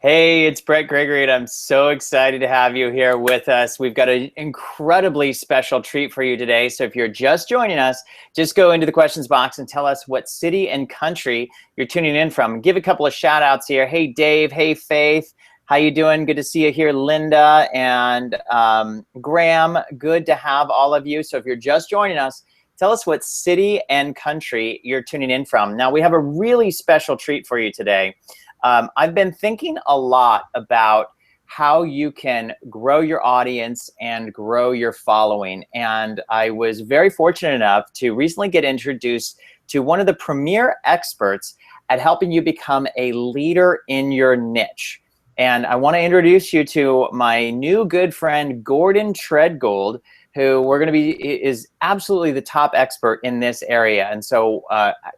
Hey, it's Bret Gregory, and I'm so excited to have you here with us. We've got an incredibly special treat for you today. So if you're just joining us, just go into the questions box and tell us what city and country you're tuning in from. Give a couple of shout outs here. Hey, Dave. Hey, Faith. How you doing? Good to see you here, Linda and Graham. Good to have all of you. So if you're just joining us, tell us what city and country you're tuning in from. Now, we have a really special treat for you today. I've been thinking a lot about how you can grow your audience and grow your following. And I was very fortunate enough to recently get introduced to one of the premier experts at helping you become a leader in your niche. And I want to introduce you to my new good friend, Gordon Treadgold, who is absolutely the top expert in this area. And so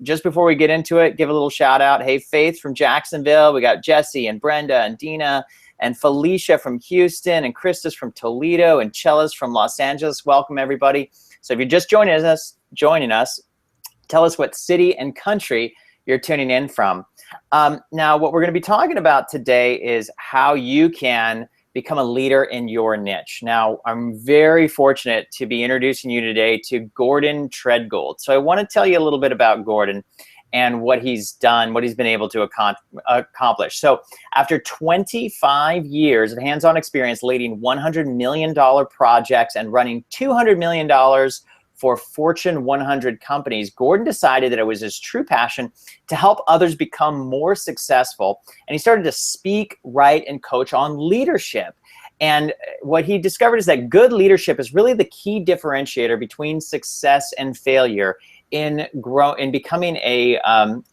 just before we get into it, give a little shout out. Hey, Faith from Jacksonville. We got Jesse and Brenda and Dina and Felicia from Houston and Christus from Toledo and Chella's from Los Angeles. Welcome, everybody. So if you're just joining us, tell us what city and country you're tuning in from. Now, what we're going to be talking about today is how you can become a leader in your niche. Now, I'm very fortunate to be introducing you today to Gordon Treadgold. So I want to tell you a little bit about Gordon and what he's done, what he's been able to accomplish. So after 25 years of hands-on experience leading $100 million projects and running $200 million for Fortune 100 companies, Gordon decided that it was his true passion to help others become more successful. And he started to speak, write, and coach on leadership. And what he discovered is that good leadership is really the key differentiator between success and failure in becoming a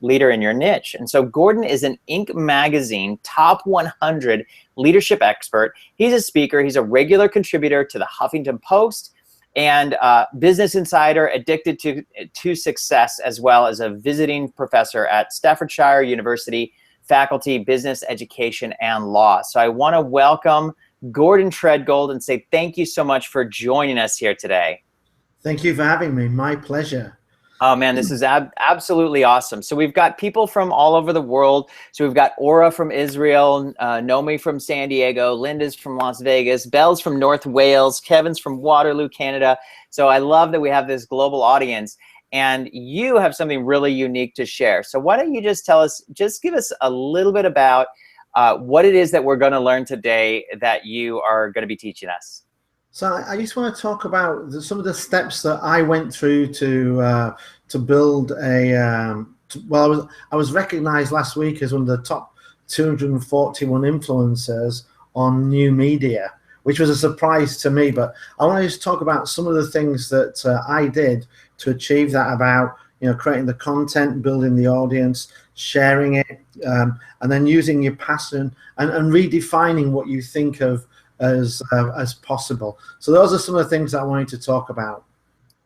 leader in your niche. And so Gordon is an Inc. magazine top 100 leadership expert. He's a speaker. He's a regular contributor to the Huffington Post and Business Insider, addicted to success, as well as a visiting professor at Staffordshire University, faculty, business education, and law. So I want to welcome Gordon Treadgold and say thank you so much for joining us here today. Thank you for having me. My pleasure. Oh man, this is absolutely awesome. So we've got people from all over the world. So we've got Aura from Israel, Nomi from San Diego, Linda's from Las Vegas, Belle's from North Wales, Kevin's from Waterloo, Canada. So I love that we have this global audience, and you have something really unique to share. So why don't you just give us a little bit about what it is that we're going to learn today that you are going to be teaching us. So I just want to talk about some of the steps that I went through to build a. Well, I was recognized last week as one of the top 241 influencers on new media, which was a surprise to me. But I want to just talk about some of the things that I did to achieve that. About creating the content, building the audience, sharing it, and then using your passion and redefining what you think of as possible. So those are some of the things that I wanted to talk about.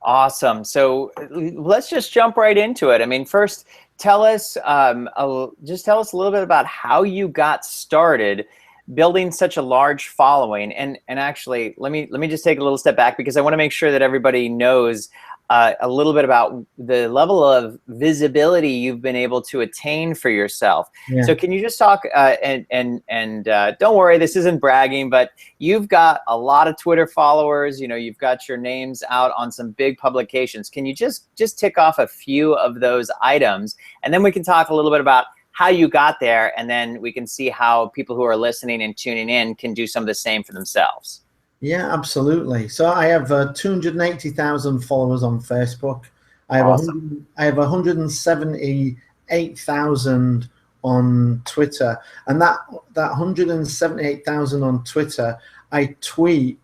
Awesome. So let's just jump right into it. I mean, first, tell us a little bit about how you got started building such a large following. And actually, let me just take a little step back, because I want to make sure that everybody knows a little bit about the level of visibility you've been able to attain for yourself. Yeah. So can you just talk, and don't worry, this isn't bragging, but you've got a lot of Twitter followers, you've got your names out on some big publications. Can you just tick off a few of those items, and then we can talk a little bit about how you got there, and then we can see how people who are listening and tuning in can do some of the same for themselves. Yeah, absolutely. So I have 280,000 followers on Facebook. I have Awesome. I have 178,000 on Twitter, and that 178,000 on Twitter, I tweet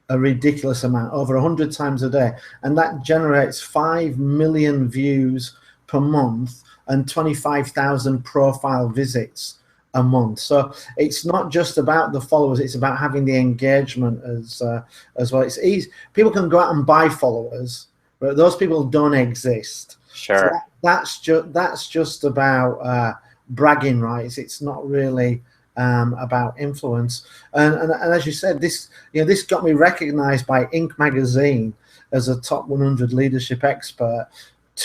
a ridiculous amount, over 100 times a day, and that generates 5 million views per month and 25,000 profile visits a month. So it's not just about the followers, it's about having the engagement as well. It's easy. People can go out and buy followers, but those people don't exist. Sure. So that's just about bragging rights. It's not really about influence. And as you said, this got me recognized by Inc. magazine as a top 100 leadership expert.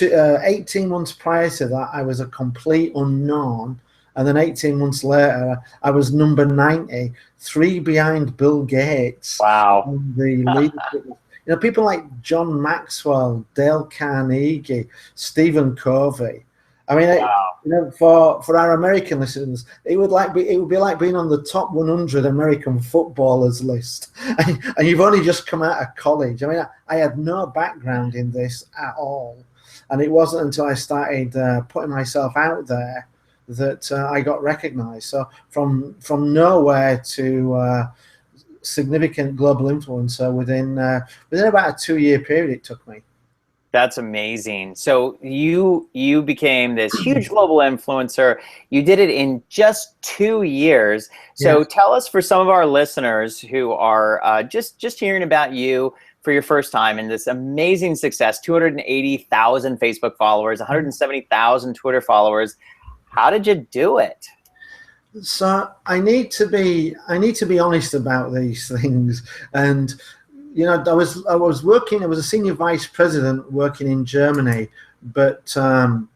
18 months prior to that, I was a complete unknown And then 18 months later, I was number 90, 3 behind Bill Gates. Wow. And the leadership, people like John Maxwell, Dale Carnegie, Stephen Covey. I mean, Wow. for our American listeners, it would be like being on the top 100 American footballers list, and you've only just come out of college. I mean, I had no background in this at all, and it wasn't until I started putting myself out there that I got recognized. So from nowhere to significant global influencer within about a 2-year period it took me. That's amazing. So you became this huge global influencer. You did it in just 2 years. So Yeah. tell us, for some of our listeners who are just hearing about you for your first time and this amazing success, 280,000 Facebook followers, 170,000 Twitter followers. How did you do it? So I need to be honest about these things. And I was working. I was a senior vice president working in Germany, but and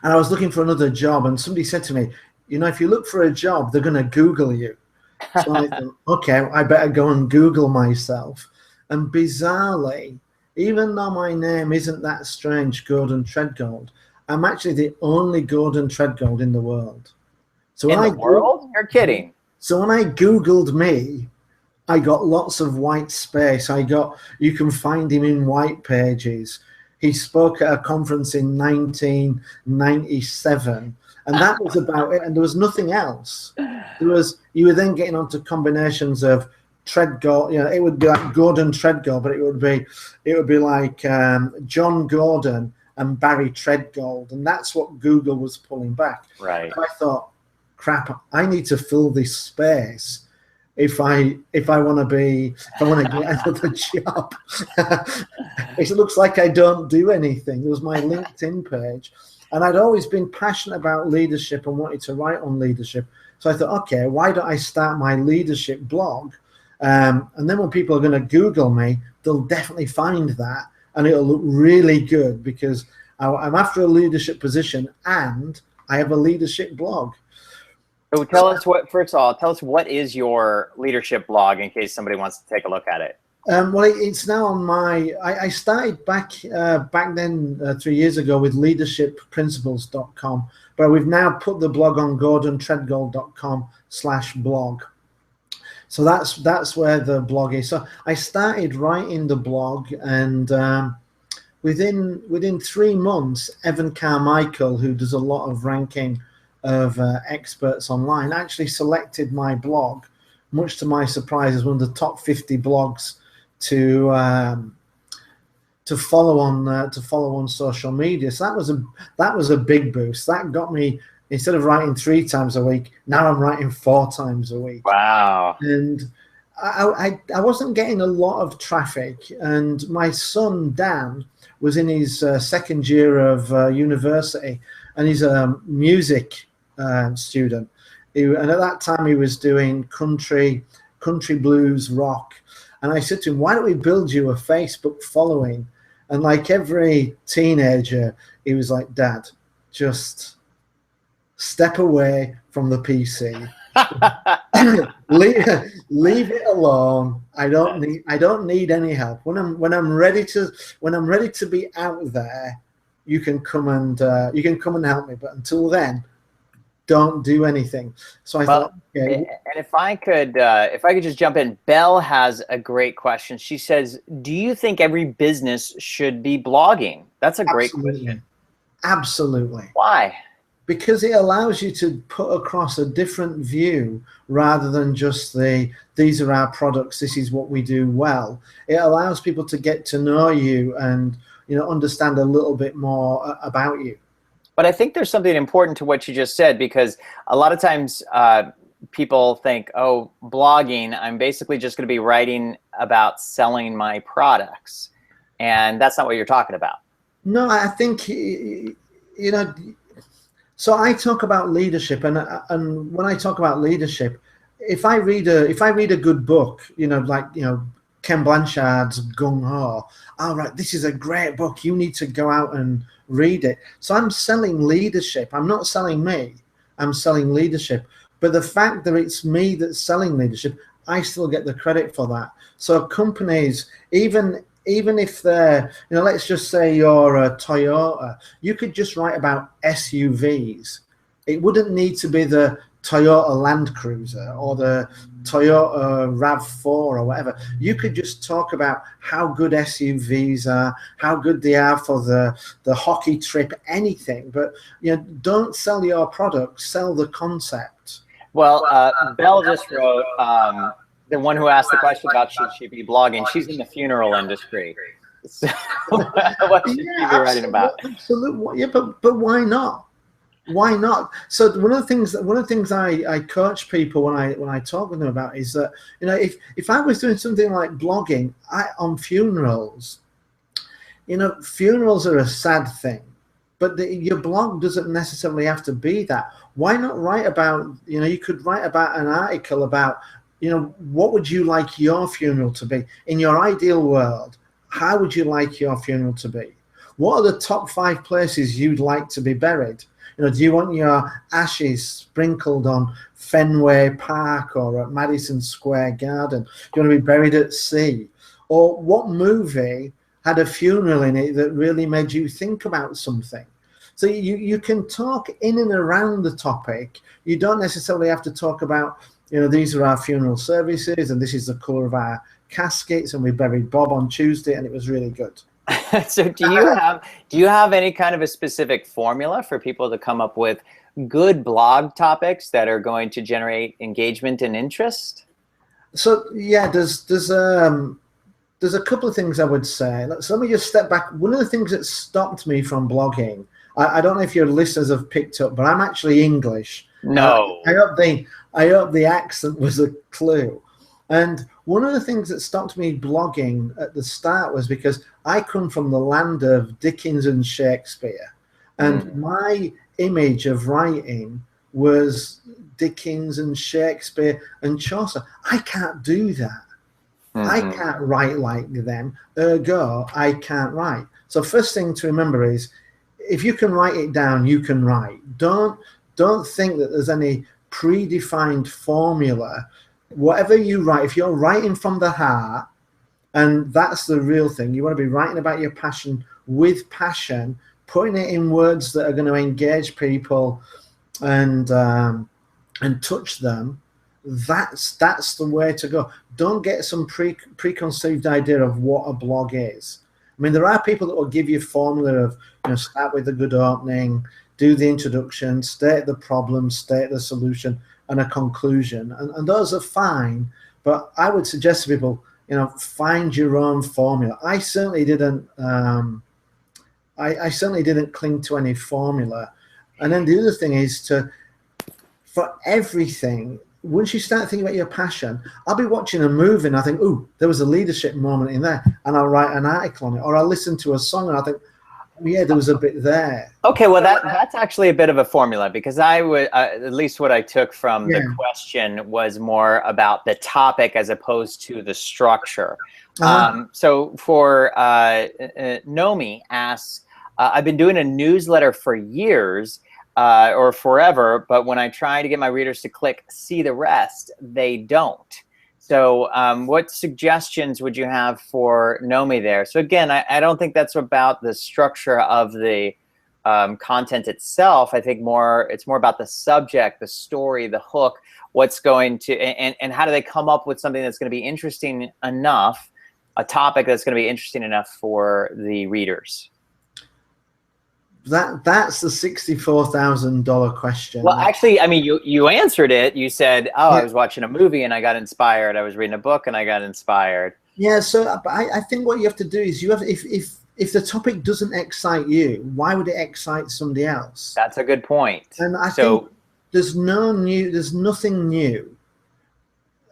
I was looking for another job. And somebody said to me, if you look for a job, they're going to Google you. So I thought, okay, I better go and Google myself. And bizarrely, even though my name isn't that strange, Gordon Treadgold, I'm actually the only Gordon Treadgold in the world. So in the world? You're kidding. So when I Googled me, I got lots of white space. You can find him in white pages. He spoke at a conference in 1997, and that was about it. And there was nothing else. You were then getting onto combinations of Treadgold. It would be like Gordon Treadgold, but it would be like John Gordon and Barry Treadgold, and that's what Google was pulling back. Right. So I thought, crap, I need to fill this space if I want to get another job. It looks like I don't do anything. It was my LinkedIn page, and I'd always been passionate about leadership and wanted to write on leadership. So I thought, okay, why don't I start my leadership blog? And then when people are going to Google me, they'll definitely find that, and it'll look really good because I'm after a leadership position and I have a leadership blog. So tell us what is your leadership blog in case somebody wants to take a look at it. Well, it's now on I started back then 3 years ago with leadershipprinciples.com, but we've now put the blog on gordontreadgold.com/blog. So that's where the blog is. So I started writing the blog, and within 3 months, Evan Carmichael, who does a lot of ranking of experts online, actually selected my blog, much to my surprise, as one of the top 50 blogs to follow on social media. So that was a big boost. That got me, instead of writing 3 times a week, now I'm writing 4 times a week. Wow. And I wasn't getting a lot of traffic, and my son Dan was in his second year of university, and he's a music student. And at that time he was doing country blues, rock. And I said to him, why don't we build you a Facebook following? And like every teenager, he was like, Dad, just step away from the PC. leave it alone. I don't need any help. When I'm ready to be out there, you can come and help me. But until then, don't do anything. So I thought, okay. And if I could just jump in, Belle has a great question. She says, do you think every business should be blogging? That's a great question. Absolutely. Why? Because it allows you to put across a different view rather than just these are our products, this is what we do well. It allows people to get to know you and understand a little bit more about you. But I think there's something important to what you just said, because a lot of times people think, oh, blogging, I'm basically just going to be writing about selling my products. And that's not what you're talking about. No, I think, so I talk about leadership, and when I talk about leadership, if I read a good book, Ken Blanchard's Gung Ho, all right, this is a great book. You need to go out and read it. So I'm selling leadership. I'm not selling me. I'm selling leadership. But the fact that it's me that's selling leadership, I still get the credit for that. So companies, even if they're, let's just say you're a Toyota, you could just write about SUVs. It wouldn't need to be the Toyota Land Cruiser or the Toyota RAV4 or whatever. You could just talk about how good SUVs are, how good they are for the hockey trip, anything. But don't sell your product, sell the concept. Well, Belle just wrote, the one who asked the question about should she be blogging. She's in the funeral industry. So what should she be writing about? Absolutely. Yeah, but why not? Why not? So one of the things I coach people when I talk with them about is that if I was doing something like blogging on funerals, funerals are a sad thing, but your blog doesn't necessarily have to be that. Why not write about you could write about an article about what would you like your funeral to be in your ideal world? How would you like your funeral to be? What are the top 5 places you'd like to be buried? Do you want your ashes sprinkled on Fenway Park or at Madison Square Garden? Do you want to be buried at sea? Or what movie had a funeral in it that really made you think about something? So you can talk in and around the topic. You don't necessarily have to talk about, these are our funeral services and this is the colour of our caskets and we buried Bob on Tuesday and it was really good. So do you have any kind of a specific formula for people to come up with good blog topics that are going to generate engagement and interest? So yeah, there's a couple of things I would say. So let me just step back. One of the things that stopped me from blogging, I don't know if your listeners have picked up, but I'm actually English. No. I hope the accent was a clue. And one of the things that stopped me blogging at the start was because I come from the land of Dickens and Shakespeare. And my image of writing was Dickens and Shakespeare and Chaucer. I can't do that. I can't write like them. Ergo, I can't write. So first thing to remember is, if you can write it down, you can write. Don't think that there's any predefined formula. Whatever you write, if you're writing from the heart, and that's the real thing, you want to be writing about your passion with passion, putting it in words that are going to engage people and touch them. That's the way to go. Don't get some preconceived idea of what a blog is. I mean, there are people that will give you a formula of, start with a good opening, do the introduction, state the problem, state the solution, and a conclusion. And those are fine, but I would suggest to people, find your own formula. I certainly didn't. I certainly didn't cling to any formula. And then the other thing is for everything, once you start thinking about your passion, I'll be watching a movie and I think, ooh, there was a leadership moment in there, and I'll write an article on it. Or I'll listen to a song and I think, yeah, there was a bit there. Okay, well, that's actually a bit of a formula, because I would, at least what I took from the question was more about the topic as opposed to the structure. So for Nomi asks, I've been doing a newsletter for years, or forever, but when I try to get my readers to click see the rest, they don't. So what suggestions would you have for Nomi there? So again, I don't think that's about the structure of the content itself. I think it's more about the subject, the story, the hook, what's going to, and how do they come up with something that's going to be interesting enough, a topic that's going to be interesting enough for the readers? That's the $64,000 question. Well, actually, I mean, you answered it. You said, oh, I was watching a movie and I got inspired. I was reading a book and I got inspired. Yeah, so I think what you have to do is if the topic doesn't excite you, why would it excite somebody else? That's a good point. And I think there's nothing new.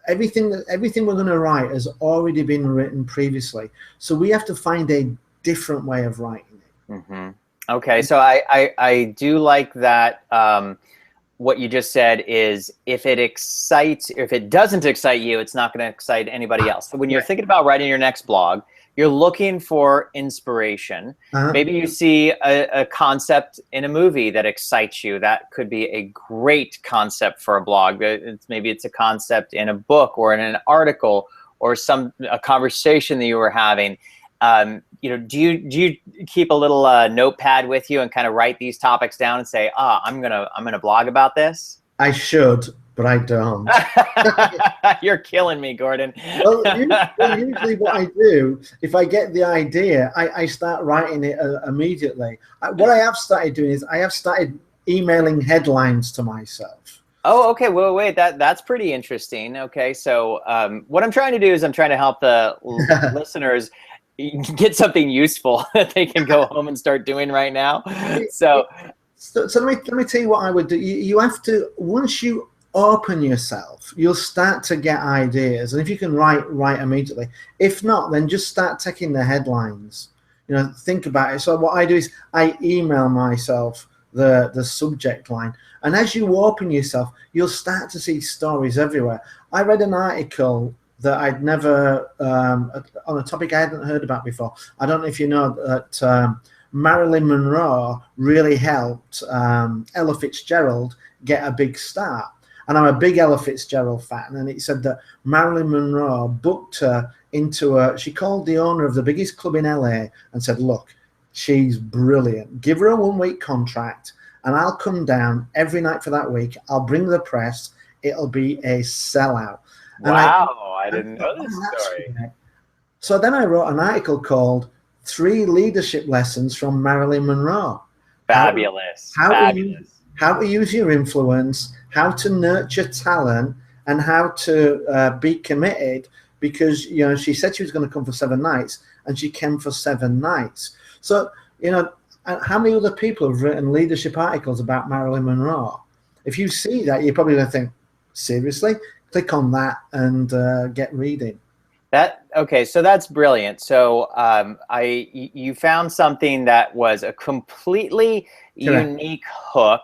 Everything we're going to write has already been written previously. So we have to find a different way of writing it. Mm-hmm. Okay, so I do like that. What you just said is, if it doesn't excite you, it's not going to excite anybody else. So when you're thinking about writing your next blog, you're looking for inspiration. Maybe you see a concept in a movie that excites you. That could be a great concept for a blog. Maybe it's a concept in a book or in an article or a conversation that you were having. You know, do you keep a little notepad with you and kind of write these topics down and say, I'm gonna blog about this? I should, but I don't. You're killing me, Gordon. Well, usually what I do, if I get the idea, I start writing it immediately. What I have started doing is I have started emailing headlines to myself. Oh, okay. Well, wait, that's pretty interesting. Okay, so what I'm trying to do is I'm trying to help the listeners get something useful that they can go home and start doing right now. So let me tell you what I would do. You have to, once you open yourself, you'll start to get ideas, and if you can write immediately. If not, then just start taking the headlines. You know, think about it. So what I do is I email myself the subject line, and as you open yourself, you'll start to see stories everywhere. I read an article that I'd never on a topic I hadn't heard about before. I don't know if you know that Marilyn Monroe really helped Ella Fitzgerald get a big start. And I'm a big Ella Fitzgerald fan, and it said that Marilyn Monroe booked her into she called the owner of the biggest club in LA and said, look, she's brilliant. Give her a 1-week contract, and I'll come down every night for that week. I'll bring the press. It'll be a sellout. And wow, I didn't know this story. So then I wrote an article called 3 Leadership Lessons from Marilyn Monroe. Fabulous. How to use your influence, how to nurture talent, and how to be committed, because, you know, she said she was going to come for 7 nights, and she came for 7 nights. So, you know, how many other people have written leadership articles about Marilyn Monroe? If you see that, you're probably going to think, seriously? Click on that and get reading. Okay, so that's brilliant. So you found something that was a completely unique hook,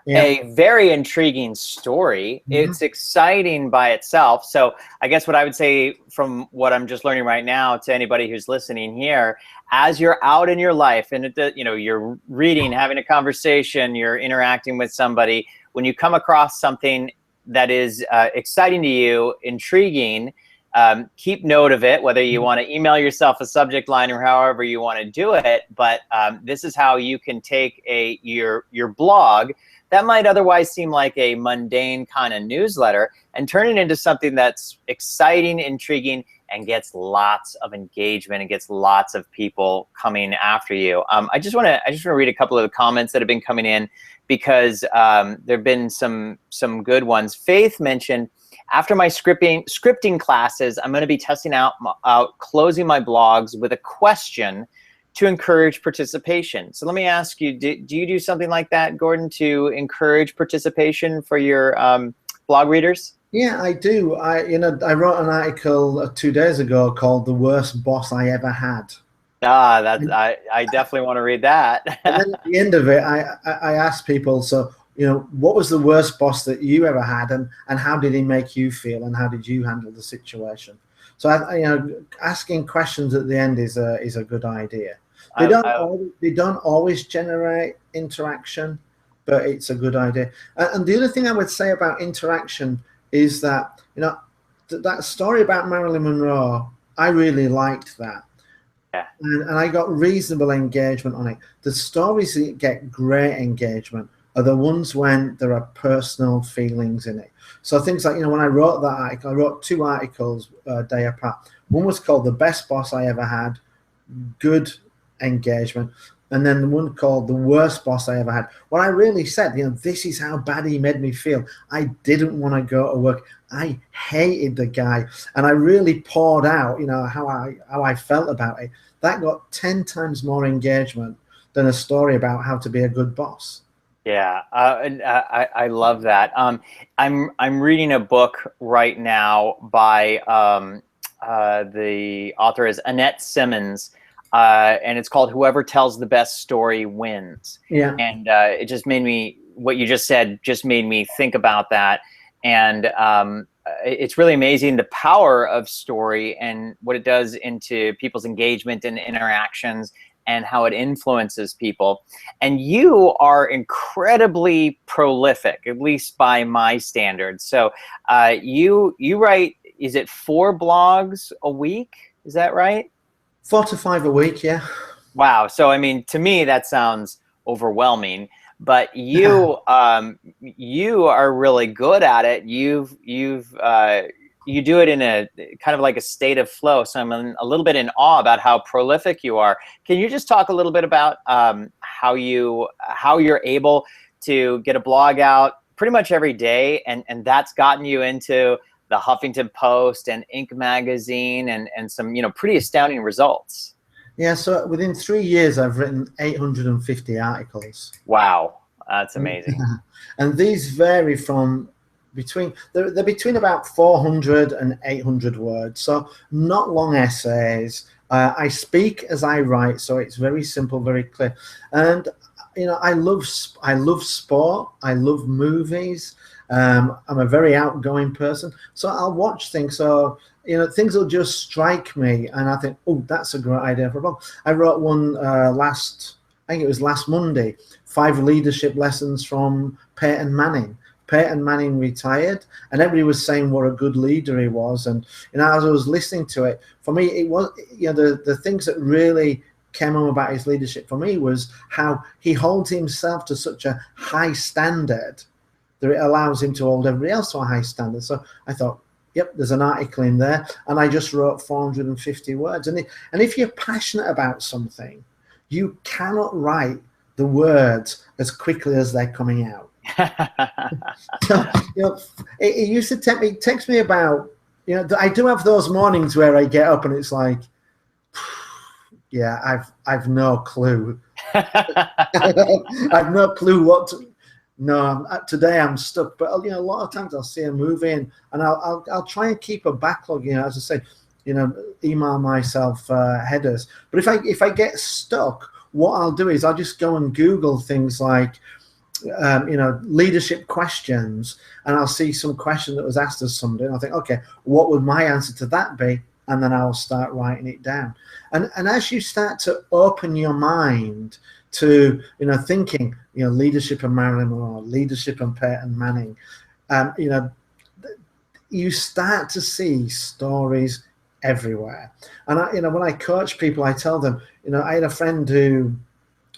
a very intriguing story. It's exciting by itself. So I guess what I would say from what I'm just learning right now to anybody who's listening here, as you're out in your life and you know, you're reading, having a conversation, you're interacting with somebody, when you come across something that is exciting to you, intriguing, keep note of it, whether you want to email yourself a subject line or however you want to do it. But this is how you can take your blog that might otherwise seem like a mundane kind of newsletter and turn it into something that's exciting, intriguing, and gets lots of engagement and gets lots of people coming after you. I just want to read a couple of the comments that have been coming in, because there have been some good ones. Faith mentioned, after my scripting classes, I'm going to be testing out closing my blogs with a question to encourage participation. So let me ask you, do you do something like that, Gordon, to encourage participation for your blog readers? Yeah, I do. I wrote an article 2 days ago called "The Worst Boss I Ever Had." I definitely want to read that. And then at the end of it, I asked people, so, you know, what was the worst boss that you ever had, and how did he make you feel, and how did you handle the situation? So you know, asking questions at the end is a good idea. They don't always generate interaction, but it's a good idea. And the other thing I would say about interaction is that, you know, that story about Marilyn Monroe, I really liked that. Yeah. And I got reasonable engagement on it. The stories that get great engagement are the ones when there are personal feelings in it. So things like, you know, when I wrote that article, I wrote 2 articles a day apart. One was called "The Best Boss I Ever Had," good engagement, and then the one called "The Worst Boss I Ever Had," where I really said, you know, this is how bad he made me feel. I didn't want to go to work. I hated the guy, and I really poured out, you know, how I felt about it. That got 10 times more engagement than a story about how to be a good boss. Yeah, and I love that. I'm reading a book right now by the author is Annette Simmons. And it's called "Whoever Tells the Best Story Wins." Yeah. And it just made me, what you just said just made me think about that. And it's really amazing the power of story and what it does into people's engagement and interactions and how it influences people. And you are incredibly prolific, at least by my standards. So you write, is it 4 blogs a week? Is that right? 4 to 5 a week, yeah. Wow. So, I mean, to me, that sounds overwhelming, but you, you are really good at it. You do it in a kind of like a state of flow. So I'm a little bit in awe about how prolific you are. Can you just talk a little bit about how you're able to get a blog out pretty much every day, and that's gotten you into the Huffington Post and Inc. magazine and some, you know, pretty astounding results? Yeah, so within 3 years, I've written 850 articles. Wow, that's amazing. And these vary from they're between about 400 and 800 words, so not long essays. I speak as I write, so it's very simple, very clear. And you know, I love sport. I love movies. I'm a very outgoing person, so I'll watch things. So you know, things will just strike me, and I think, oh, that's a great idea for a blog. I wrote one I think it was last Monday, 5 leadership lessons from Peyton Manning. Peyton Manning retired, and everybody was saying what a good leader he was. And you know, as I was listening to it, for me, it was, you know, the things that really came on about his leadership for me was how he holds himself to such a high standard that it allows him to hold everybody else to a high standard. So I thought, yep, there's an article in there, and I just wrote 450 words. And if you're passionate about something, you cannot write the words as quickly as they're coming out. You know, it used to takes me about, you know, I do have those mornings where I get up and it's like, yeah, I've no clue. I've no clue what to. No, today I'm stuck. But you know, a lot of times I'll see a movie and I'll try and keep a backlog. You know, as I say, you know, email myself headers. But if I get stuck, what I'll do is I'll just go and Google things like, you know, leadership questions, and I'll see some question that was asked of somebody, and I'll think, okay, what would my answer to that be? And then I'll start writing it down. And as you start to open your mind to, you know, thinking, you know, leadership and Marilyn Monroe, leadership and Peyton Manning, you know, you start to see stories everywhere. And you know, when I coach people, I tell them, you know, I had a friend who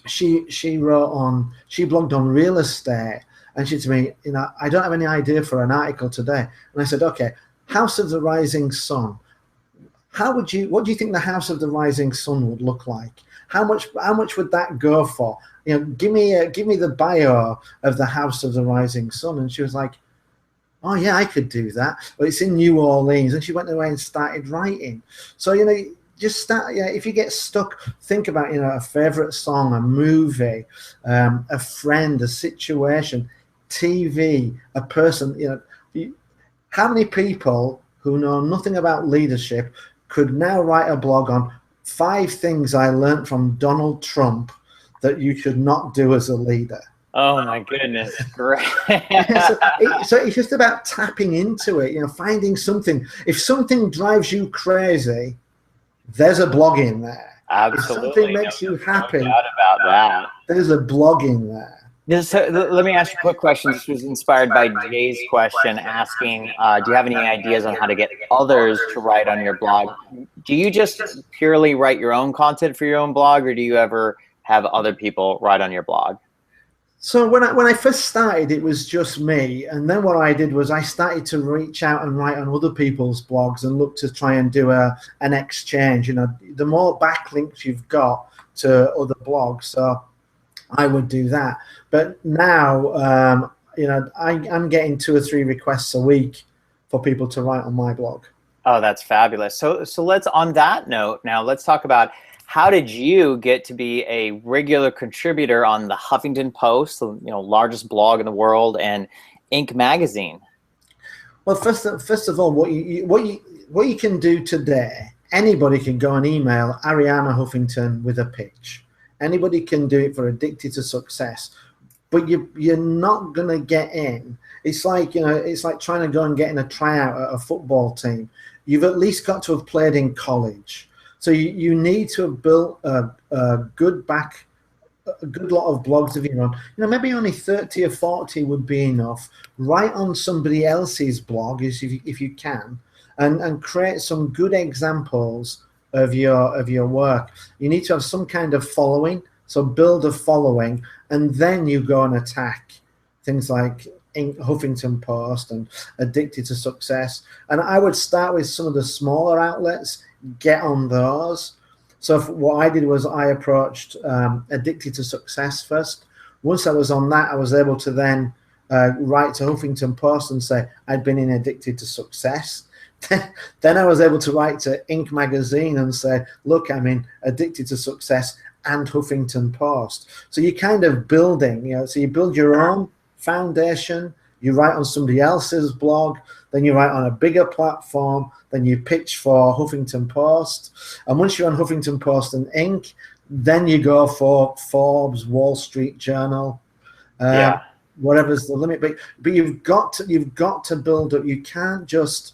she blogged on real estate, and she said to me, you know, I don't have any idea for an article today. And I said, okay, House of the Rising Sun. What do you think the House of the Rising Sun would look like? How much would that go for? You know, give me the bio of the House of the Rising Sun. And she was like, oh yeah, I could do that. Well, it's in New Orleans. And she went away and started writing. So, you know, just start, you know, if you get stuck, think about, you know, a favorite song, a movie, a friend, a situation, TV, a person. You know, how many people who know nothing about leadership could now write a blog on 5 things I learned from Donald Trump that you should not do as a leader? Oh my goodness, great. So it's just about tapping into it, you know, finding something. If something drives you crazy, there's a blog in there. Absolutely. If something makes you happy, no doubt about that. There's a blog in there. So let me ask you a quick question. This was inspired by Jay's question asking, do you have any ideas on how to get others to write on your blog? Do you just purely write your own content for your own blog, or do you ever have other people write on your blog? So when I first started, it was just me. And then what I did was I started to reach out and write on other people's blogs and look to try and do an exchange. You know, the more backlinks you've got to other blogs, so I would do that. But now, you know, I'm getting 2 or 3 requests a week for people to write on my blog. Oh, that's fabulous. So let's, on that note, now let's talk about, how did you get to be a regular contributor on the Huffington Post, the, you know, largest blog in the world, and Inc. magazine? Well, first of all, what you can do today, anybody can go and email Arianna Huffington with a pitch. Anybody can do it for Addicted to Success. but you're not gonna get in. It's like, it's like trying to go and get in a tryout at a football team. You've at least got to have played in college. So you need to have built a good lot of blogs of your own. Maybe only 30 or 40 would be enough. Write on somebody else's blog if you can, and create some good examples of your work. You need to have some kind of following. So build a following, and then you go and attack things like Huffington Post and Addicted to Success. And I would start with some of the smaller outlets, get on those. So what I did was I approached Addicted to Success first. Once I was on that, I was able to then write to Huffington Post and say I'd been in Addicted to Success. Then I was able to write to Inc. magazine and say, look, I'm in Addicted to Success and Huffington Post. So you're kind of building, so you build your own foundation, you write on somebody else's blog, then you write on a bigger platform, then you pitch for Huffington Post. And once you're on Huffington Post and Inc., then you go for Forbes, Wall Street Journal, whatever's the limit. But you've got to build up. You can't just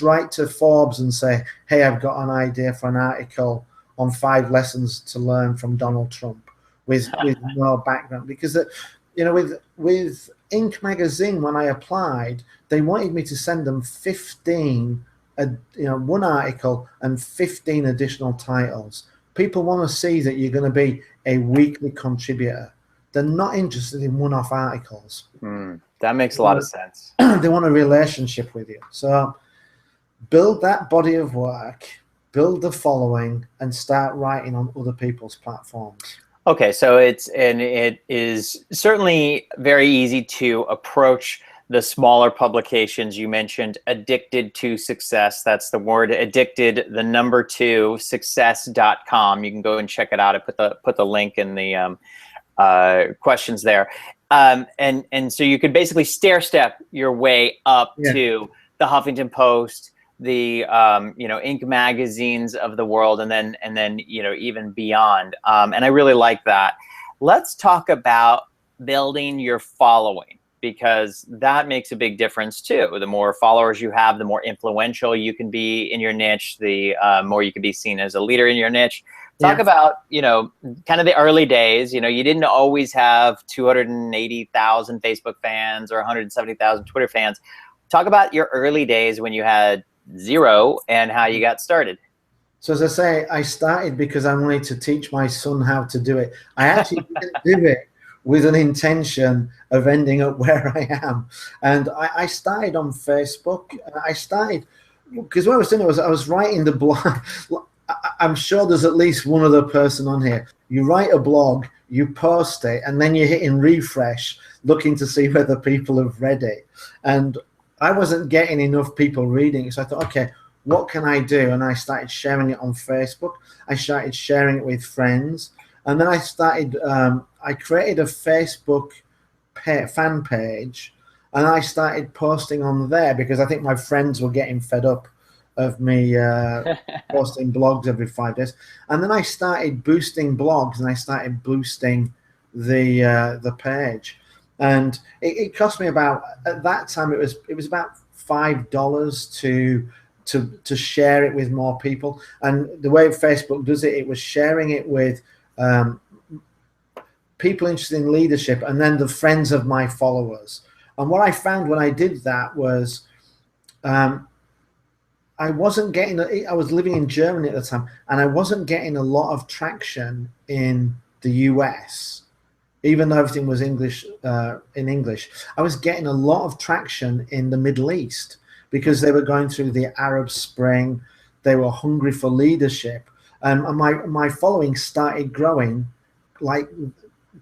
write to Forbes and say, hey, I've got an idea for an article on 5 lessons to learn from Donald Trump with no background. Because with Inc. magazine, when I applied, they wanted me to send them 15, one article and 15 additional titles. People want to see that you're going to be a weekly contributor. They're not interested in one-off articles. That makes a lot of sense. They want a relationship with you. So build that body of work, build the following, and start writing on other people's platforms. Okay, so it is certainly very easy to approach the smaller publications. You mentioned Addicted to Success. That's the word addicted, the number 2, success.com. You can go and check it out. I put the link in the questions there. And so you could basically stair-step your way up to the Huffington Post, the Inc. magazines of the world, and then even beyond. And I really like that. Let's talk about building your following, because that makes a big difference too. The more followers you have, the more influential you can be in your niche, the more you can be seen as a leader in your niche. Talk about, kind of the early days. You didn't always have 280,000 Facebook fans or 170,000 Twitter fans. Talk about your early days when you had 0 and how you got started. So as I say, I started because I wanted to teach my son how to do it. I actually didn't do it with an intention of ending up where I am. And I started on Facebook. I started because what I was doing was I was writing the blog. I'm sure there's at least one other person on here. You write a blog, you post it, and then you're hitting refresh, looking to see whether people have read it. And I wasn't getting enough people reading it. So I thought, okay, what can I do? And I started sharing it on Facebook. I started sharing it with friends. And then I started, I created a Facebook fan page, and I started posting on there because I think my friends were getting fed up of me posting blogs every 5 days. And then I started boosting blogs, and I started boosting the page. And it cost me about, at that time, it was about $5 to share it with more people. And the way Facebook does it, it was sharing it with people interested in leadership, and then the friends of my followers. And what I found when I did that was I wasn't getting, I was living in Germany at the time, and I wasn't getting a lot of traction in the US, even though everything was English, in English. I was getting a lot of traction in the Middle East because they were going through the Arab Spring. They were hungry for leadership. And my following started growing like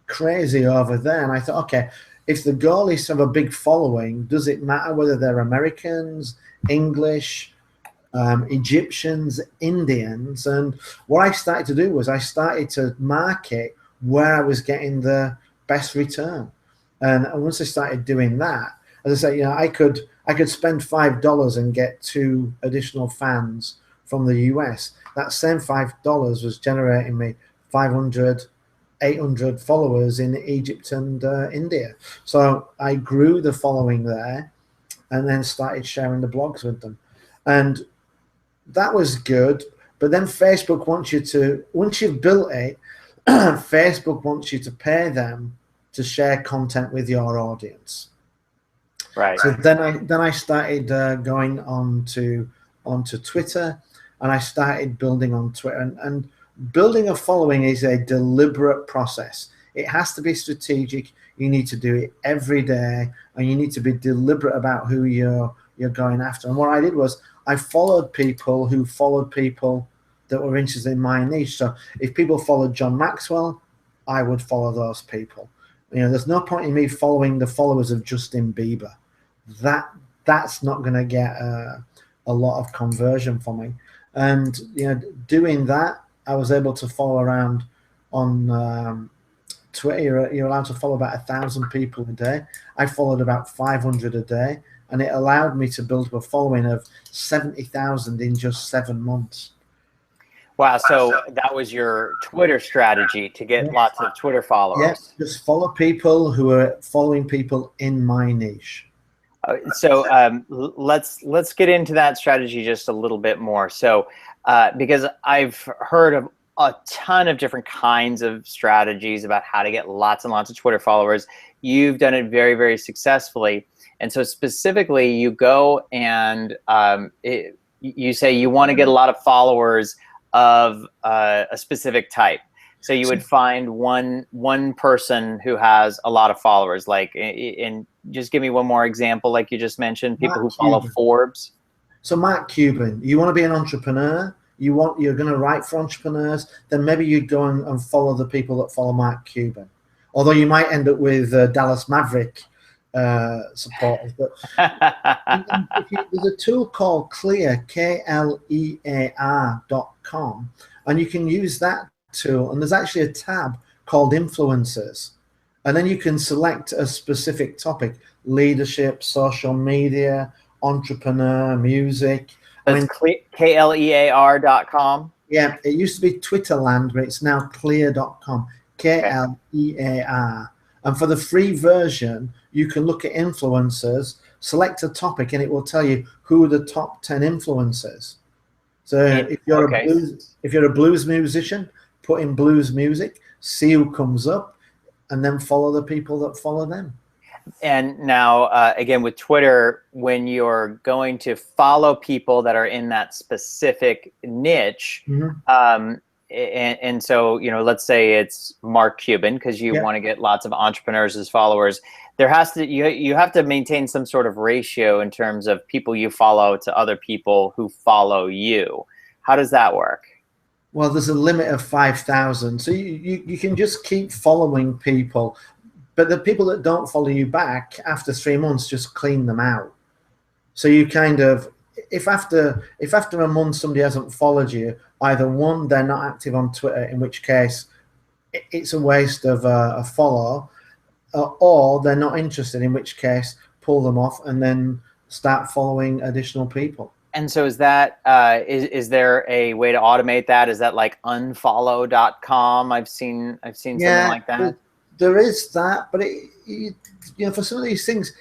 crazy over there. And I thought, okay, if the goal is to have a big following, does it matter whether they're Americans, English, Egyptians, Indians? And what I started to do was I started to market where I was getting the best return. And once I started doing that, as I say, I could spend $5 and get 2 additional fans from the US. That same $5 was generating me 500 800 followers in Egypt and India. So I grew the following there and then started sharing the blogs with them. And that was good. But then Facebook wants you to, once you've built it, Facebook wants you to pay them to share content with your audience. Right. So then I started going onto Twitter, and I started building on Twitter. And building a following is a deliberate process. It has to be strategic. You need to do it every day, and you need to be deliberate about who you're going after. And what I did was I followed people who followed people that were interested in my niche. So if people followed John Maxwell, I would follow those people. You know, there's no point in me following the followers of Justin Bieber. That's not going to get a lot of conversion for me. And you know, doing that, I was able to follow around on Twitter. You're allowed to follow about 1,000 people a day. I followed about 500 a day, and it allowed me to build up a following of 70,000 in just 7 months. Wow, so that was your Twitter strategy to get lots of Twitter followers. Yeah, just follow people who are following people in my niche. So let's get into that strategy just a little bit more. So because I've heard of a ton of different kinds of strategies about how to get lots and lots of Twitter followers. You've done it very, very successfully. And so specifically, you go and you say you want to get a lot of followers of a specific type. So you would find one person who has a lot of followers, like, and just give me one more example, like you just mentioned, people who follow Forbes. So Mark Cuban, you want to be an entrepreneur, you're going to write for entrepreneurs, then maybe you'd go and follow the people that follow Mark Cuban. Although you might end up with Dallas Maverick supporters. But there's a tool called Clear, KLEAR.com, and you can use that tool, and there's actually a tab called influencers, and then you can select a specific topic: leadership, social media, entrepreneur, music. That's KLEAR.com. Yeah, it used to be Twitterland, but it's now clear.com, KLEAR. And for the free version, you can look at influencers, select a topic, and it will tell you who are the top 10 influencers. So if you're a blues musician, put in blues music, see who comes up, and then follow the people that follow them. And now, again, with Twitter, when you're going to follow people that are in that specific niche, and so, you know, let's say it's Mark Cuban, because you want to get lots of entrepreneurs as followers, there has to, you have to maintain some sort of ratio in terms of people you follow to other people who follow you. How does that work? Well, there's a limit of 5,000. So you can just keep following people. But the people that don't follow you back after 3 months, just clean them out. So you kind of, if after a month somebody hasn't followed you, either one, they're not active on Twitter, in which case it's a waste of a follow, or they're not interested, in which case pull them off and then start following additional people. And so is that, is there a way to automate that? Is that like unfollow.com? I've seen something like that. There is that, but you know, for some of these things,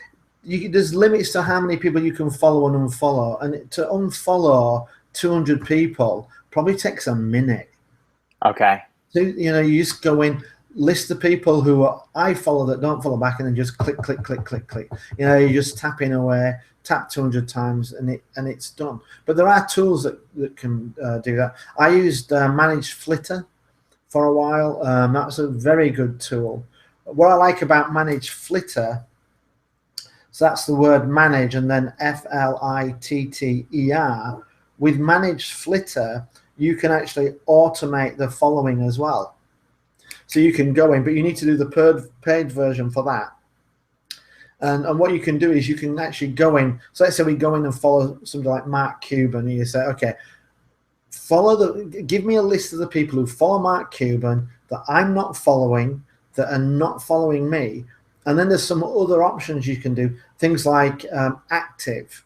there's limits to how many people you can follow and unfollow. And to unfollow 200 people probably takes a minute. Okay. So, you know, you just go in, list the people who I follow that don't follow back, and then just click, click, click, click, click. You know, you're just tapping away, tap 200 times, and it's done. But there are tools that can do that. I used Managed Flitter for a while. That's a very good tool. What I like about Managed Flitter, so that's the word manage and then FLITTER. With Managed Flitter, you can actually automate the following as well. So you can go in, but you need to do the paid version for that. And what you can do is you can actually go in. So let's say we go in and follow somebody like Mark Cuban, and you say, okay, give me a list of the people who follow Mark Cuban that I'm not following, that are not following me. And then there's some other options you can do, things like active,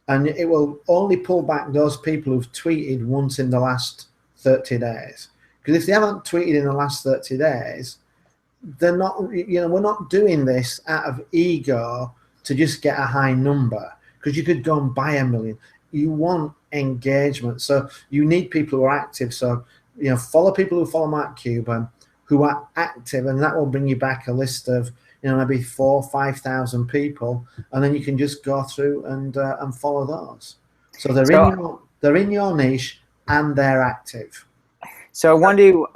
and it will only pull back those people who've tweeted once in the last 30 days. Because if they haven't tweeted in the last 30 days, they're not, we're not doing this out of ego to just get a high number, because you could go and buy 1 million. You want engagement. So you need people who are active. So, follow people who follow Mark Cuban, who are active, and that will bring you back a list of, maybe 4,000 or 5,000 people, and then you can just go through and follow those. So they're in your niche and they're active. So I want to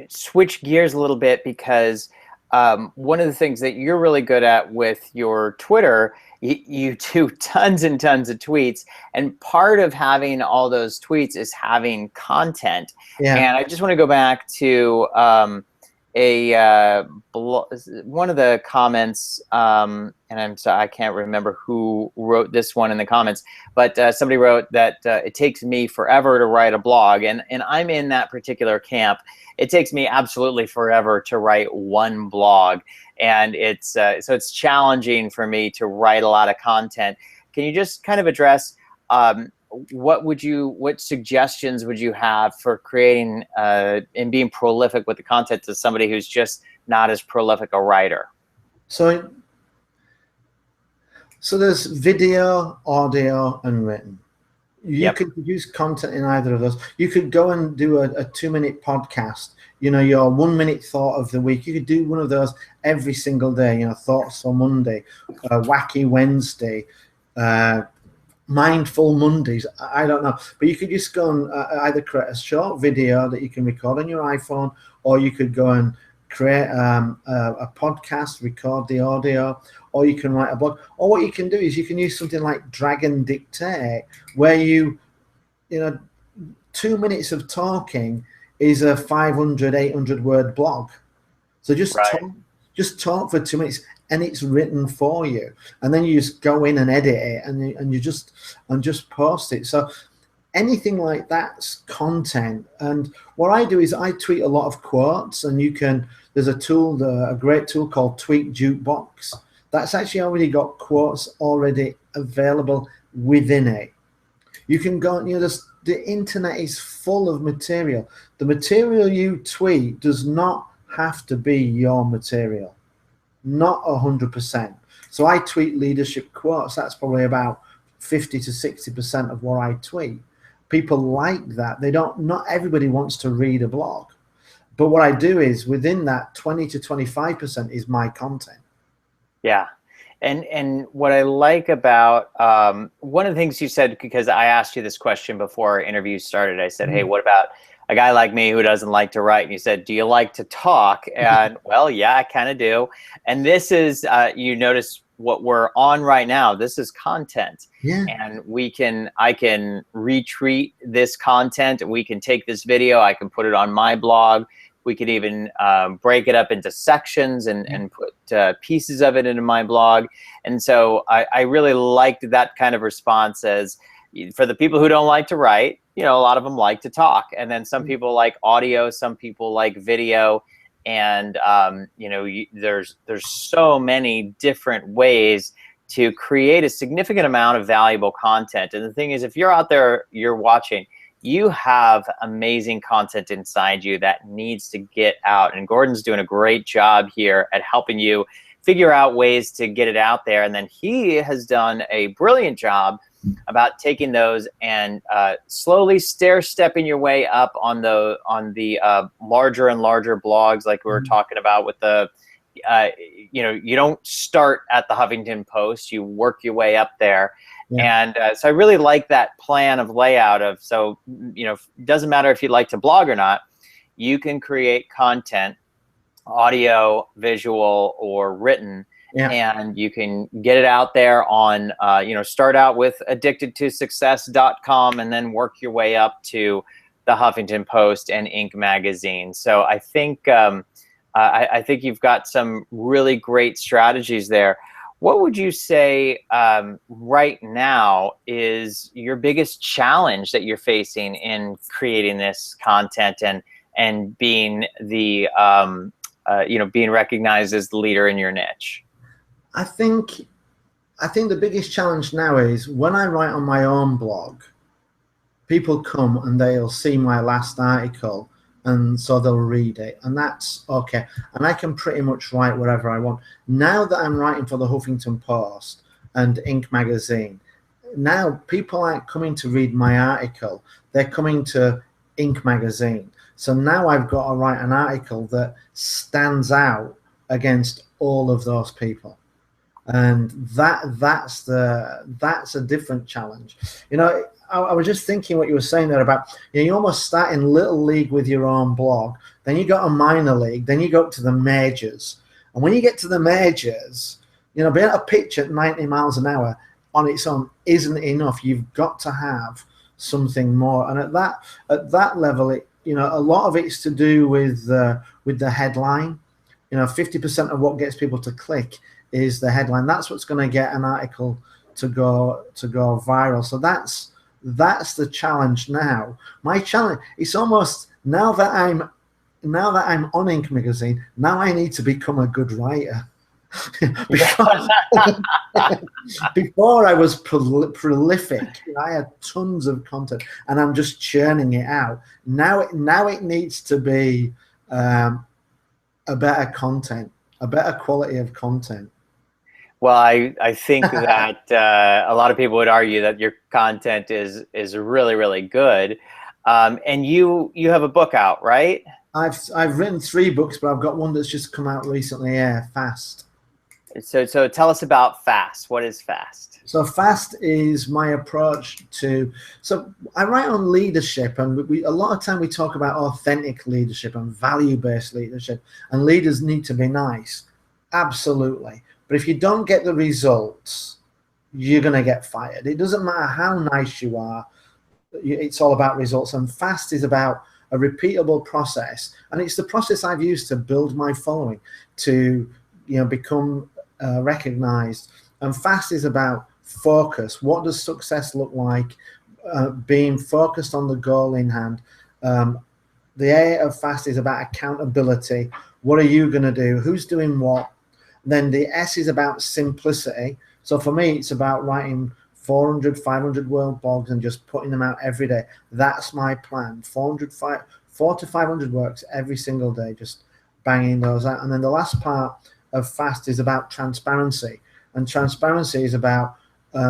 switch gears a little bit, because one of the things that you're really good at with your Twitter, you do tons and tons of tweets, and part of having all those tweets is having content. Yeah. And I just want to go back to one of the comments, and I'm sorry, I can't remember who wrote this one in the comments, but somebody wrote that it takes me forever to write a blog, and I'm in that particular camp. It takes me absolutely forever to write one blog, and so it's challenging for me to write a lot of content. Can you just kind of address what suggestions would you have for creating and being prolific with the content to somebody who's just not as prolific a writer? So there's video, audio, and written. You could produce content in either of those. You could go and do a 2-minute podcast, your 1-minute thought of the week. You could do one of those every single day, thoughts on Monday, wacky Wednesday, mindful Mondays. I don't know, but you could just go and either create a short video that you can record on your iPhone, or you could go and create a podcast, record the audio, or you can write a blog. Or what you can do is you can use something like Drag and Dictate, where 2 minutes of talking is a 500, 800 word blog. So just talk for 2 minutes, and it's written for you, and then you just go in and edit it, and you just post it. So anything like that's content. And what I do is I tweet a lot of quotes, and there's a great tool called Tweet Jukebox that's actually already got quotes already available within it. You can go, the internet is full of material. The material you tweet does not have to be your material, not 100%. So I tweet leadership quotes. That's probably about 50 to 60% of what I tweet. People like that. Not everybody wants to read a blog. But what I do is, within that, 20 to 25% is my content. Yeah. And what I like about one of the things you said, because I asked you this question before our interview started, I said, hey, what about a guy like me who doesn't like to write? And you said, do you like to talk? And well, yeah, I kind of do. And this is, you notice what we're on right now, this is content. Yeah. And I can retweet this content. We can take this video, I can put it on my blog. We could even break it up into sections and put pieces of it into my blog. And so I really liked that kind of response, as for the people who don't like to write, a lot of them like to talk. And then some people like audio, some people like video. And, there's so many different ways to create a significant amount of valuable content. And the thing is, if you're out there, you're watching, you have amazing content inside you that needs to get out. And Gordon's doing a great job here at helping you figure out ways to get it out there. And then he has done a brilliant job about taking those and slowly stair-stepping your way up on the larger and larger blogs, like we were talking about with the, you don't start at the Huffington Post, you work your way up there. Yeah. And so I really like that plan of layout of, so, it doesn't matter if you like to blog or not, you can create content, audio, visual, or written, and you can get it out there on, start out with addictedtosuccess.com and then work your way up to the Huffington Post and Inc. magazine. So I think, I think you've got some really great strategies there. What would you say right now is your biggest challenge that you're facing in creating this content and being the being recognized as the leader in your niche? I think the biggest challenge now is when I write on my own blog, people come and they'll see my last article, and so they'll read it, and that's okay. And I can pretty much write whatever I want. Now that I'm writing for the Huffington Post and Inc. magazine, now people aren't coming to read my article, they're coming to Inc. magazine. So now I've got to write an article that stands out against all of those people. And that's a different challenge. You know, I was just thinking what you were saying there about, you know, you almost start in little league with your own blog, then you go to minor league, then you go up to the majors. And when you get to the majors, you know, being able to pitch at 90 miles an hour on its own isn't enough. You've got to have something more. And at that level, it, you know, a lot of it's to do with the headline. You know, 50% of what gets people to click is the headline. That's what's going to get an article to go viral. So that's the challenge now. My challenge, it's almost now that I'm on Inc. magazine, now I need to become a good writer. Before I was prolific, I had tons of content and I'm just churning it out. Now it needs to be a better content, a better quality of content. Well, I think that a lot of people would argue that your content is really, really good. And you have a book out, right? I've written 3 books, but I've got one that's just come out recently. Yeah, Fast. So tell us about Fast. What is Fast? So Fast is my approach to. So I write on leadership, and a lot of time we talk about authentic leadership and value-based leadership, and leaders need to be nice, absolutely. But if you don't get the results, you're going to get fired. It doesn't matter how nice you are. It's all about results. And Fast is about a repeatable process. And it's the process I've used to build my following, to, you know, become recognized. And Fast is about focus. What does success look like? Being focused on the goal in hand. The A of Fast is about accountability. What are you going to do? Who's doing what? Then the S is about simplicity. So for me, it's about writing 400, 500 word blogs and just putting them out every day. That's my plan. 4 to 500 works every single day, just banging those out. And then the last part of Fast is about transparency. And transparency is about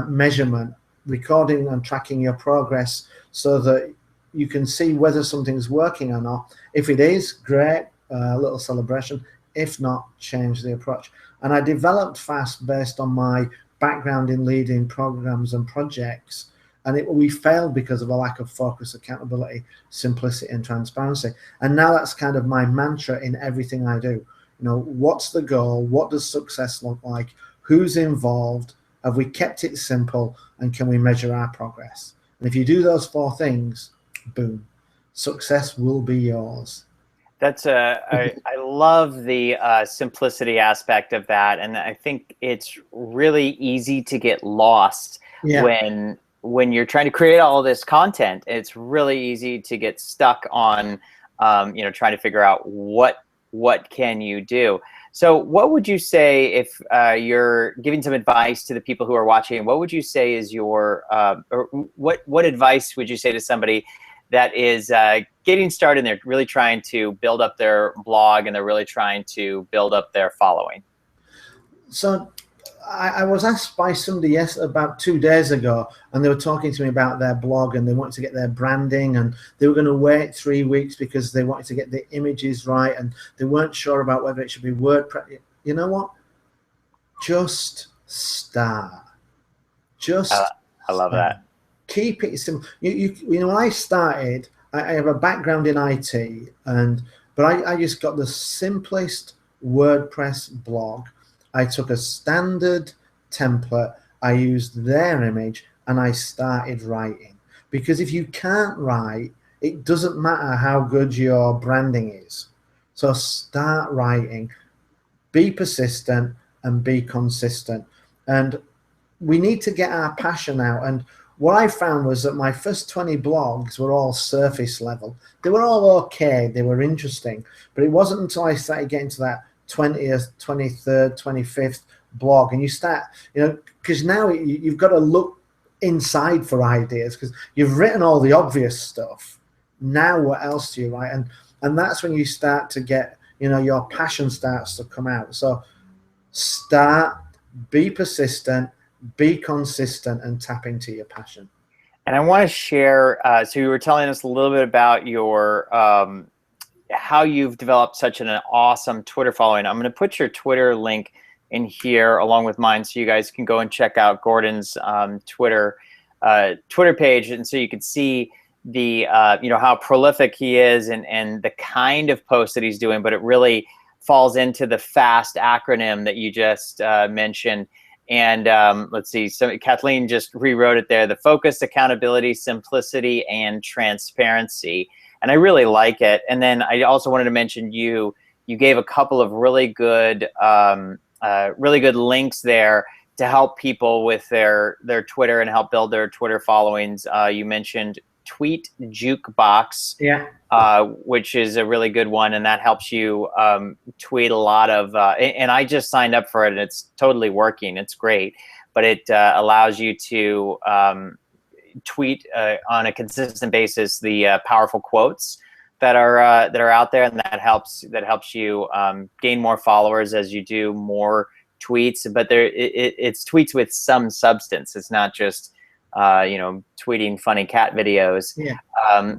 measurement, recording and tracking your progress so that you can see whether something's working or not. If it is, great, a little celebration. If not, change the approach. And I developed Fast based on my background in leading programs and projects. And we failed because of a lack of focus, accountability, simplicity, and transparency. And now that's kind of my mantra in everything I do. You know, what's the goal? What does success look like? Who's involved? Have we kept it simple? And can we measure our progress? And if you do those 4 things, boom, success will be yours. That's I love the simplicity aspect of that, and I think it's really easy to get lost when you're trying to create all this content. It's really easy to get stuck on you know, trying to figure out what can you do. So what would you say if you're giving some advice to the people who are watching? What would you say is your or what advice would you say to somebody that is getting started and they're really trying to build up their blog and they're really trying to build up their following? So I was asked by somebody about 2 days ago, and they were talking to me about their blog and they wanted to get their branding, and they were going to wait 3 weeks because they wanted to get the images right and they weren't sure about whether it should be WordPress. You know what? Just start. I love that. Keep it simple. You know, when I started, I have a background in IT, but I just got the simplest WordPress blog. I took a standard template, I used their image, and I started writing. Because if you can't write, it doesn't matter how good your branding is. So start writing, be persistent, and be consistent. And we need to get our passion out. And what I found was that my first 20 blogs were all surface level. They were all okay, they were interesting, but it wasn't until I started getting to that 20th, 23rd, 25th blog, and you start, you know, because now you've got to look inside for ideas, because you've written all the obvious stuff. Now what else do you write? And that's when you start to get, your passion starts to come out. So start, be persistent, be consistent, and tap into your passion. And I want to share, so you were telling us a little bit about your how you've developed such an awesome Twitter following. I'm going to put your Twitter link in here along with mine, so you guys can go and check out Gordon's Twitter page, and so you can see the how prolific he is and the kind of posts that he's doing. But it really falls into the FAST acronym that you just mentioned. And let's see, so Kathleen just rewrote it there: the focus, accountability, simplicity, and transparency. And I really like it. And then I also wanted to mention you gave a couple of really good links there to help people with their Twitter and help build their Twitter followings. You mentioned Tweet Jukebox, which is a really good one, and that helps you tweet a lot of. And I just signed up for it, and it's totally working. It's great, but it allows you to tweet on a consistent basis the powerful quotes that are out there, and that helps you gain more followers as you do more tweets. But it's tweets with some substance. It's not just tweeting funny cat videos,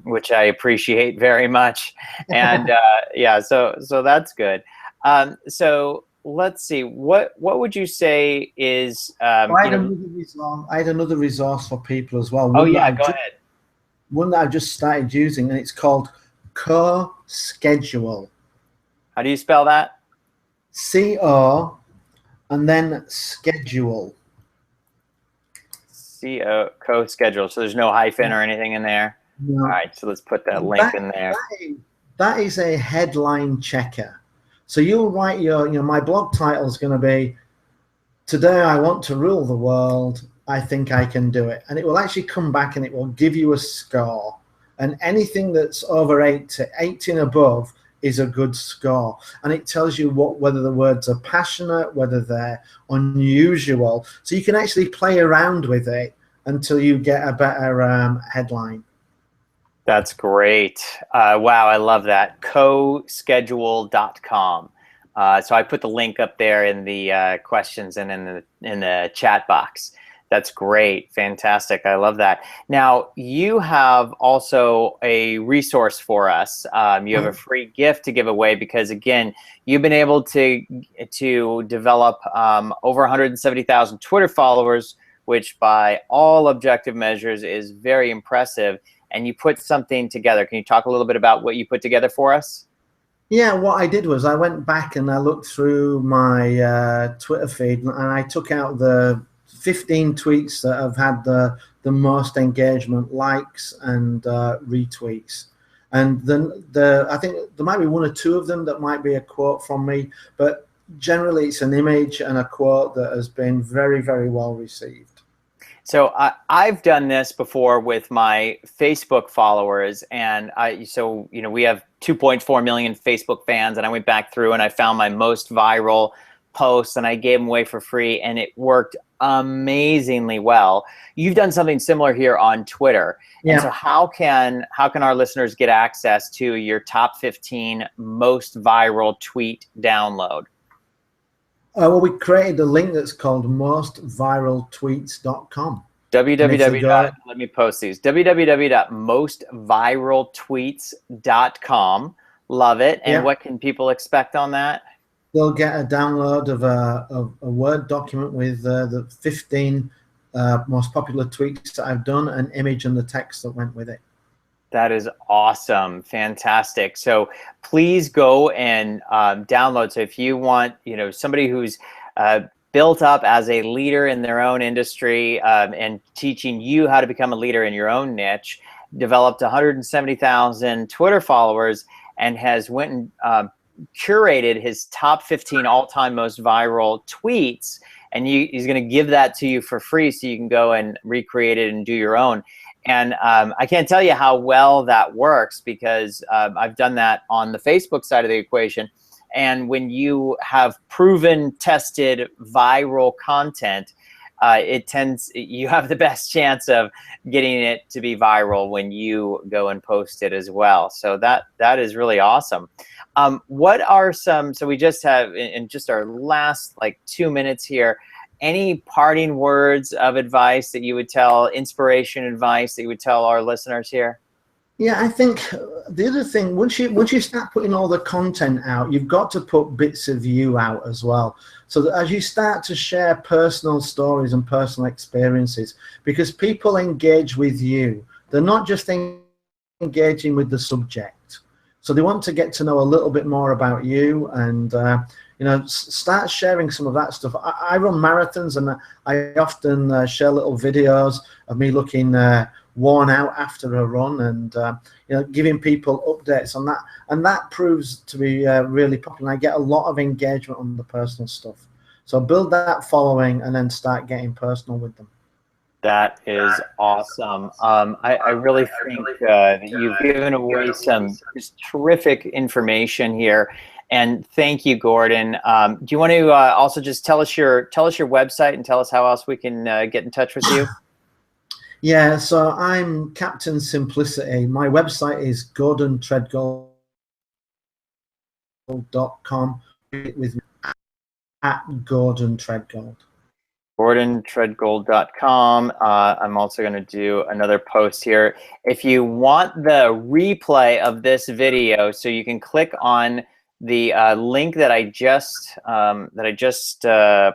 which I appreciate very much. And so that's good. So let's see, what would you say is I had another resource for people as well. Go ahead. One that I've just started using, and it's called Co-Schedule. How do you spell that? CO and then schedule. Co-Schedule. So there's no hyphen or anything in there? No. All right, so let's put that link in there. That is a headline checker. So you'll write my blog title is going to be, "Today I want to rule the world. I think I can do it." And it will actually come back and it will give you a score. And anything that's over 18 above is a good score. And it tells you whether the words are passionate, whether they're unusual. So you can actually play around with it until you get a better headline. That's great. Wow, I love that. CoSchedule.com. So I put the link up there in the questions and in the chat box. That's great. Fantastic. I love that. Now, you have also a resource for us. You have a free gift to give away because, again, you've been able to develop over 170,000 Twitter followers, which by all objective measures is very impressive. And you put something together. Can you talk a little bit about what you put together for us? Yeah, what I did was I went back and I looked through my Twitter feed, and I took out the 15 tweets that have had the most engagement, likes, and retweets. And then I think there might be one or two of them that might be a quote from me, but generally it's an image and a quote that has been very, very well received. So I've done this before with my Facebook followers, and we have 2.4 million Facebook fans, and I went back through and I found my most viral posts and I gave them away for free, and it worked amazingly well. You've done something similar here on Twitter. Yeah. And so how can our listeners get access to your top 15 most viral tweet download? Well, we created a link that's called mostviraltweets.com. Let me post these. www.mostviraltweets.com. Love it. And what can people expect on that? They'll get a download of a Word document with the 15 most popular tweets that I've done, an image and the text that went with it. That is awesome. Fantastic. So please go and download. So if you want, somebody who's built up as a leader in their own industry and teaching you how to become a leader in your own niche, developed 170,000 Twitter followers, and has went and curated his top 15 all-time most viral tweets, and he's going to give that to you for free so you can go and recreate it and do your own. And I can't tell you how well that works because I've done that on the Facebook side of the equation. And when you have proven, tested, viral content, you have the best chance of getting it to be viral when you go and post it as well. So that is really awesome. What are some, so we just have in just our last like 2 minutes here, any parting words of advice that you would tell, inspiration advice that you would tell our listeners here? Yeah, I think the other thing, once you start putting all the content out, you've got to put bits of you out as well. So that as you start to share personal stories and personal experiences, because people engage with you, they're not just engaging with the subject. So they want to get to know a little bit more about you, and you know, start sharing some of that stuff. I run marathons, and I often share little videos of me looking worn out after a run, and you know, giving people updates on that, and that proves to be really popular. I get a lot of engagement on the personal stuff. So build that following, and then start getting personal with them. That is awesome. I really think that you've given away some just terrific information here, and thank you, Gordon. Do you want to also just tell us your website and tell us how else we can get in touch with you? Yeah, so I'm Captain Simplicity. My website is GordonTreadgold.com with at Gordon Treadgold. GordonTreadgold.com. I'm also going to do another post here. If you want the replay of this video, so you can click on the link that I just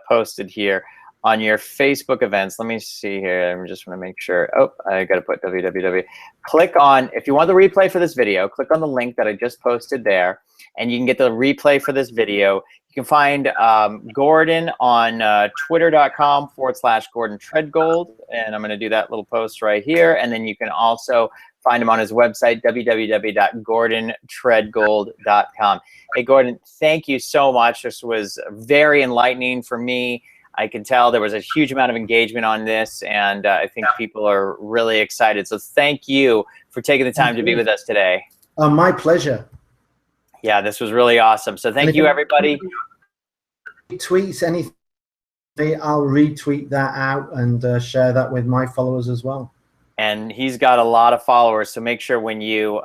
posted here on your Facebook events. Let me see here. I just want to make sure. Oh, I got to put www. Click on, if you want the replay for this video, click on the link that I just posted there, and you can get the replay for this video. You can find Gordon on twitter.com/Gordon Treadgold, and I'm going to do that little post right here. And then you can also find him on his website, www.gordontreadgold.com. Hey, Gordon, thank you so much. This was very enlightening for me. I can tell there was a huge amount of engagement on this, and I think people are really excited. So thank you for taking the time to be with us today. My pleasure. Yeah, this was really awesome. So thank you, everybody. Tweets anything, I'll retweet that out and share that with my followers as well. And he's got a lot of followers, so make sure when you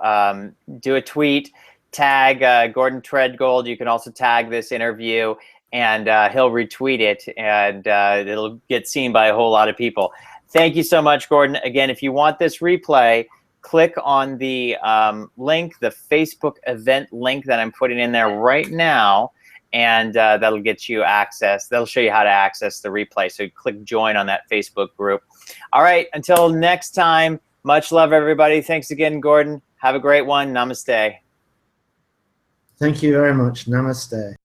do a tweet, tag Gordon Treadgold. You can also tag this interview, and he'll retweet it, and it'll get seen by a whole lot of people. Thank you so much, Gordon. Again, if you want this replay, click on the link, the Facebook event link that I'm putting in there right now, and that'll get you access. That'll show you how to access the replay. So click join on that Facebook group. All right, until next time, much love, everybody. Thanks again, Gordon. Have a great one. Namaste. Thank you very much. Namaste.